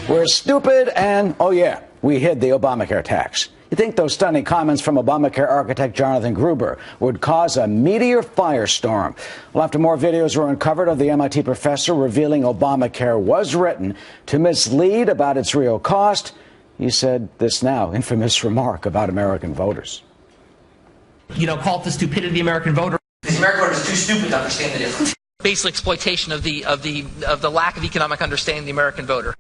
We're stupid and, oh yeah, we hid the Obamacare tax. You think those stunning comments from Obamacare architect Jonathan Gruber would cause a meteor firestorm? Well, after more videos were uncovered of the MIT professor revealing Obamacare was written to mislead about its real cost, he said this now infamous remark about American voters. Call it the stupidity of the American voter. The American voter is too stupid to understand the difference. Basically exploitation of the lack of economic understanding of the American voter.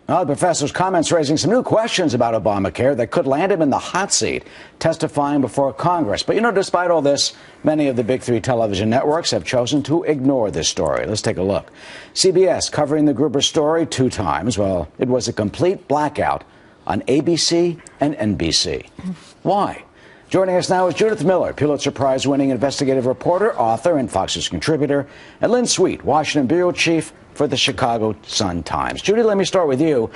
Well, the professor's comments raising some new questions about Obamacare that could land him in the hot seat, testifying before Congress. But, despite all this, many of the big three television networks have chosen to ignore this story. Let's take a look. CBS covering the Gruber story 2 times. Well, it was a complete blackout on ABC and NBC. Why? Joining us now is Judith Miller, Pulitzer Prize-winning investigative reporter, author, and Fox News contributor, and Lynn Sweet, Washington bureau chief for the Chicago Sun-Times. Judy, let me start with you.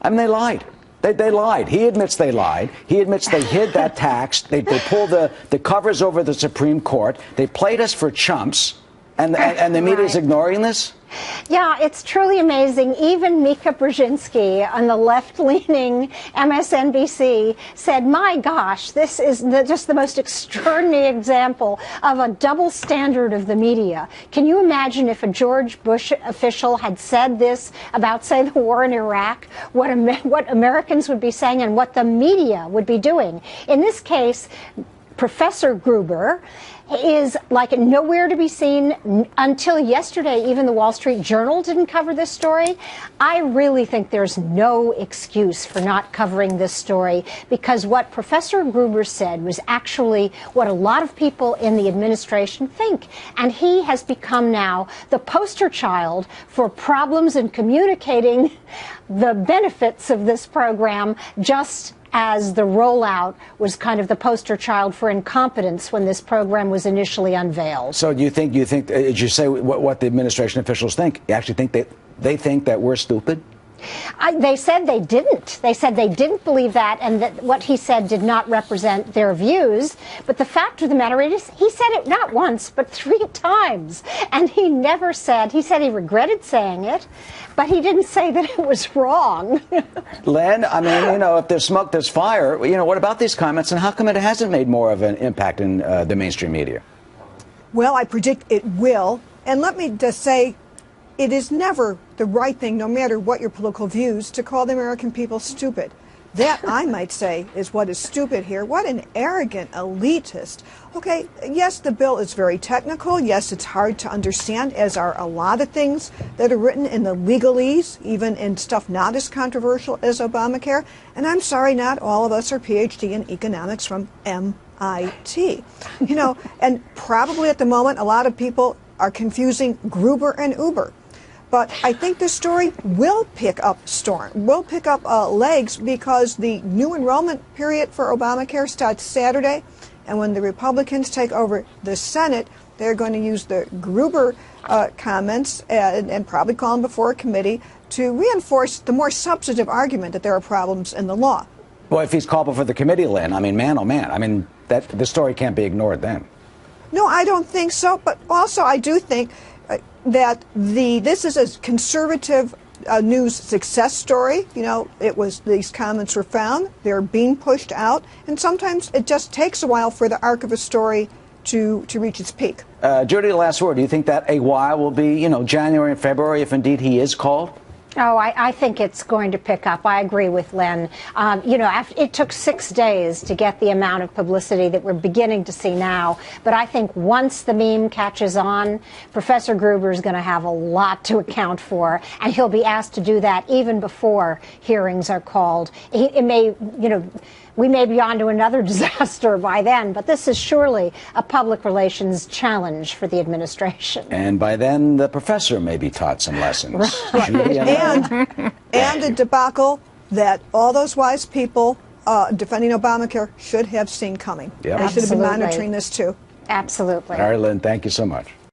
I mean, they lied. They lied. He admits they lied. He admits they hid that tax. They pulled the covers over the Supreme Court. They played us for chumps, and the media is ignoring this? Yeah, it's truly amazing. Even Mika Brzezinski on the left-leaning MSNBC said, my gosh, this is just the most extraordinary example of a double standard of the media. Can you imagine if a George Bush official had said this about, say, the war in Iraq, what Americans would be saying and what the media would be doing? In this case, Professor Gruber is like nowhere to be seen until yesterday. Even the Wall Street Journal didn't cover this story. I really think there's no excuse for not covering this story, because what Professor Gruber said was actually what a lot of people in the administration think. And he has become now the poster child for problems in communicating the benefits of this program, just as the rollout was kind of the poster child for incompetence when this program was initially unveiled. So do you think, did you say what the administration officials think? You actually think they think that we're stupid? They said they didn't. They said they didn't believe that, and that what he said did not represent their views. But the fact of the matter is, he said it not once, but 3 times. And he never said, he said he regretted saying it, but he didn't say that it was wrong. Len, I mean, if there's smoke, there's fire. What about these comments, and how come it hasn't made more of an impact in the mainstream media? Well, I predict it will. And let me just say, it is never the right thing, no matter what your political views, to call the American people stupid. That, I might say, is what is stupid here. What an arrogant elitist. Okay, yes, the bill is very technical. Yes, it's hard to understand, as are a lot of things that are written in the legalese, even in stuff not as controversial as Obamacare. And I'm sorry, not all of us are PhD in economics from MIT. And probably at the moment, a lot of people are confusing Gruber and Uber. But I think this story will pick up legs, because the new enrollment period for Obamacare starts Saturday. And when the Republicans take over the Senate, they're going to use the Gruber comments and probably call them before a committee to reinforce the more substantive argument that there are problems in the law. Well, if he's called before the committee, Lynn, I mean, man, oh man, I mean, the story can't be ignored then. No, I don't think so. But also, I do think that this is a conservative news success story. These comments were found, they're being pushed out, and sometimes it just takes a while for the arc of a story to reach its peak. Judy, last word. Do you think that a while will be, January and February, if indeed he is called? Oh, I think it's going to pick up. I agree with Len. It took 6 days to get the amount of publicity that we're beginning to see now. But I think once the meme catches on, Professor Gruber is going to have a lot to account for, and he'll be asked to do that even before hearings are called. We may be on to another disaster by then, but this is surely a public relations challenge for the administration. And by then, the professor may be taught some lessons. Right. And a debacle that all those wise people defending Obamacare should have seen coming. Yep. They should have been monitoring this too. Absolutely. All right, Lynn, thank you so much.